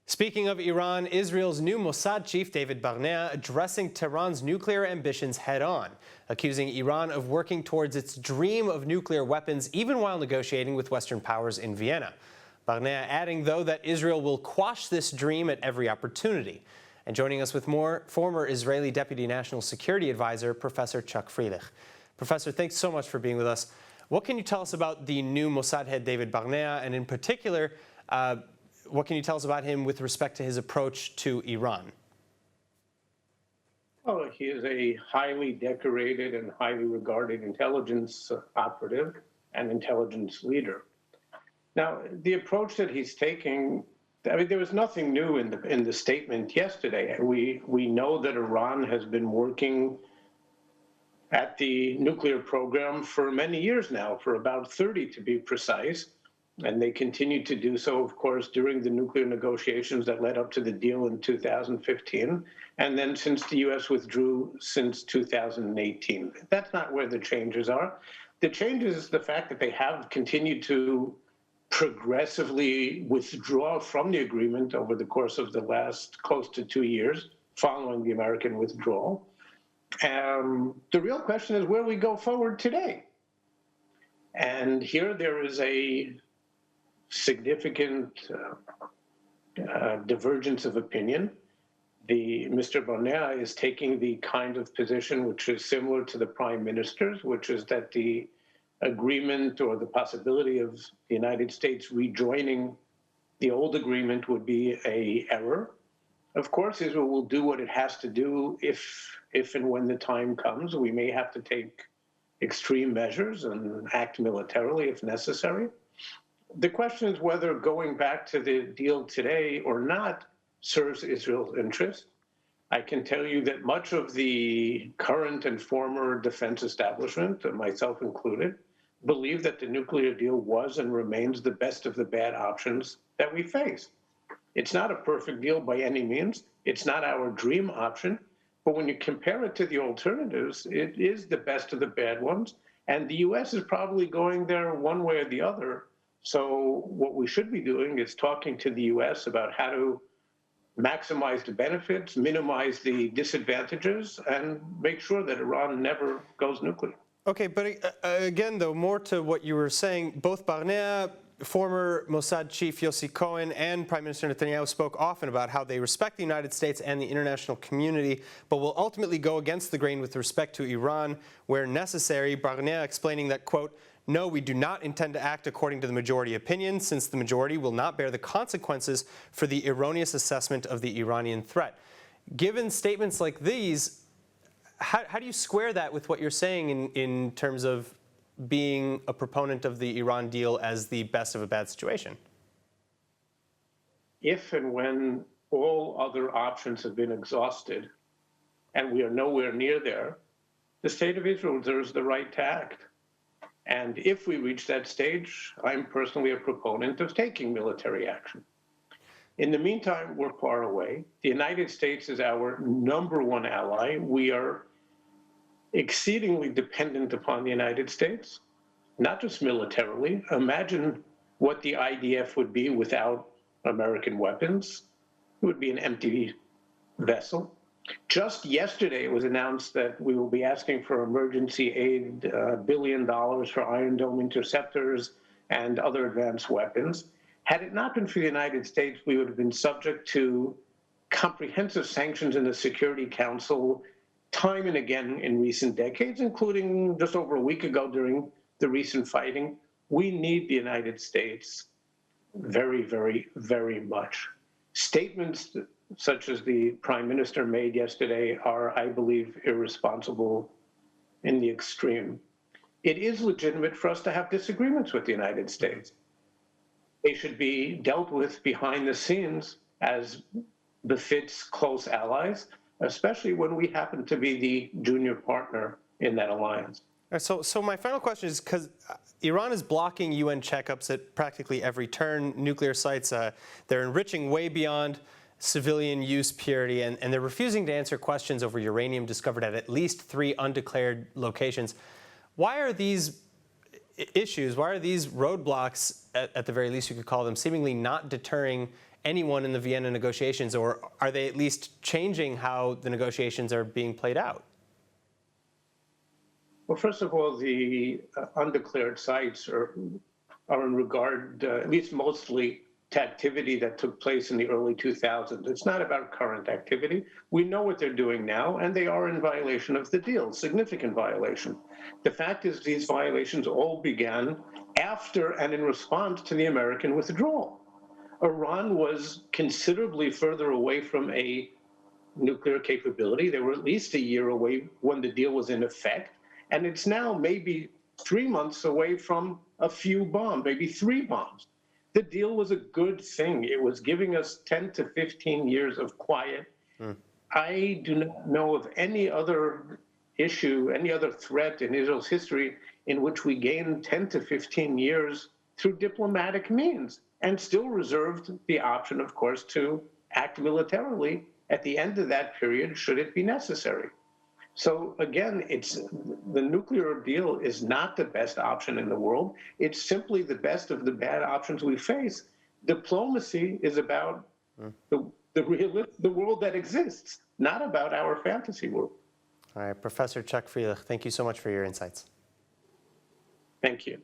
Speaking of Iran, Israel's new Mossad Chief, David Barnea, addressing Tehran's nuclear ambitions head-on, accusing Iran of working towards its dream of nuclear weapons even while negotiating with Western powers in Vienna. Barnea adding, though, that Israel will quash this dream at every opportunity. And joining us with more, former Israeli Deputy National Security Advisor, Professor Chuck Freilich. Professor, thanks so much for being with us. What can you tell us about the new Mossad head, David Barnea, and in particular, what can you tell us about him with respect to his approach to Iran? Well, he is a highly decorated and highly regarded intelligence operative and intelligence leader. Now, the approach that he's taking, I mean, there was nothing new in the statement yesterday. We know that Iran has been working at the nuclear program for many years now, for about 30 to be precise. And they continued to do so, of course, during the nuclear negotiations that led up to the deal in 2015, and then since the U.S. withdrew since 2018. That's not where the changes are. The change is the fact that they have continued to progressively withdraw from the agreement over the course of the last close to 2 years following the American withdrawal. The real question is where we go forward today. And here there is a significant divergence of opinion. Mr. Barnea is taking the kind of position which is similar to the prime minister's, which is that the agreement or the possibility of the United States rejoining the old agreement would be an error. Of course, Israel will do what it has to do if and when the time comes. We may have to take extreme measures and act militarily if necessary. The question is whether going back to the deal today or not serves Israel's interest. I can tell you that much of the current and former defense establishment, myself included, believe that the nuclear deal was and remains the best of the bad options that we face. It's not a perfect deal by any means. It's not our dream option. But when you compare it to the alternatives, it is the best of the bad ones. And the U.S. is probably going there one way or the other. So what we should be doing is talking to the U.S. about how to maximize the benefits, minimize the disadvantages, and make sure that Iran never goes nuclear. Okay, but again, though, more to what you were saying, both Barnea, former Mossad Chief Yossi Cohen, and Prime Minister Netanyahu spoke often about how they respect the United States and the international community, but will ultimately go against the grain with respect to Iran where necessary. Barnea explaining that, quote, "No, we do not intend to act according to the majority opinion, since the majority will not bear the consequences for the erroneous assessment of the Iranian threat." Given statements like these, how do you square that with what you're saying in terms of being a proponent of the Iran deal as the best of a bad situation? If and when all other options have been exhausted, and we are nowhere near there, the state of Israel reserves the right to act. And if we reach that stage, I'm personally a proponent of taking military action. In the meantime, we're far away. The United States is our #1 ally. We are exceedingly dependent upon the United States, not just militarily. Imagine what the IDF would be without American weapons. It would be an empty vessel. Just yesterday, it was announced that we will be asking for emergency aid, $1 billion for Iron Dome interceptors and other advanced weapons. Had it not been for the United States, we would have been subject to comprehensive sanctions in the Security Council time and again in recent decades, including just over a week ago during the recent fighting. We need the United States very, very, very much. Statements such as the Prime Minister made yesterday are, I believe, irresponsible in the extreme. It is legitimate for us to have disagreements with the United States. They should be dealt with behind the scenes as befits close allies, especially when we happen to be the junior partner in that alliance. So my final question is, because Iran is blocking UN checkups at practically every turn, nuclear sites, they're enriching way beyond civilian use purity, and they're refusing to answer questions over uranium discovered at least 3 undeclared locations. Why are these issues, why are these roadblocks, at the very least you could call them, seemingly not deterring anyone in the Vienna negotiations, or are they at least changing how the negotiations are being played out? Well, first of all, the undeclared sites are in regard, at least mostly, to activity that took place in the early 2000s. It's not about current activity. We know what they're doing now, and they are in violation of the deal, significant violation. The fact is these violations all began after and in response to the American withdrawal. Iran was considerably further away from a nuclear capability. They were at least a year away when the deal was in effect, and it's now maybe 3 months away from a few bombs, maybe 3 bombs. The deal was a good thing. It was giving us 10 to 15 years of quiet. I do not know of any other issue, any other threat in Israel's history in which we gained 10 to 15 years through diplomatic means, and still reserved the option, of course, to act militarily at the end of that period, should it be necessary. So again, the nuclear deal is not the best option in the world. It's simply the best of the bad options we face. Diplomacy is about the world that exists, not about our fantasy world. All right, Professor Chuck Freilich, thank you so much for your insights. Thank you.